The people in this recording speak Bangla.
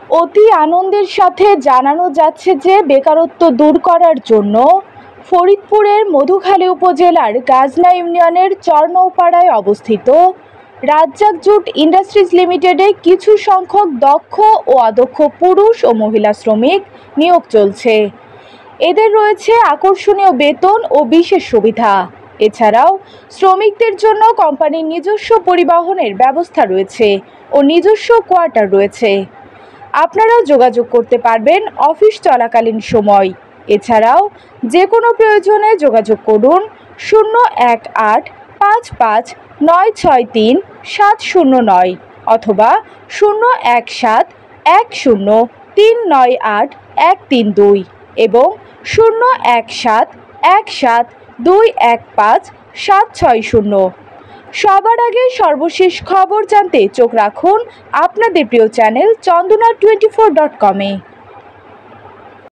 অতি আনন্দের সাথে জানানো যাচ্ছে যে বেকারত্ব দূর করার জন্য ফরিদপুরের মধুখালী উপজেলার গাজনা ইউনিয়নের চরনৌপাড়ায় অবস্থিত রাজ্জাক জুট ইন্ডাস্ট্রিজ লিমিটেডে কিছু সংখ্যক দক্ষ ও অদক্ষ পুরুষ ও মহিলা শ্রমিক নিয়োগ চলছে। এদের রয়েছে আকর্ষণীয় বেতন ও বিশেষ সুবিধা। এছাড়াও শ্রমিকদের জন্য কোম্পানির নিজস্ব পরিবহনের ব্যবস্থা রয়েছে ও নিজস্ব কোয়ার্টার রয়েছে। আপনারাও যোগাযোগ করতে পারবেন অফিস চলাকালীন সময়। এছাড়াও যে কোনো প্রয়োজনে যোগাযোগ করুন 01855963709 অথবা 01710398132 এবং 01717215760। সবার আগে সর্বশেষ খবর জানতে চোখ রাখুন আপনাদের প্রিয় চ্যানেল চন্দনা24.com-এ।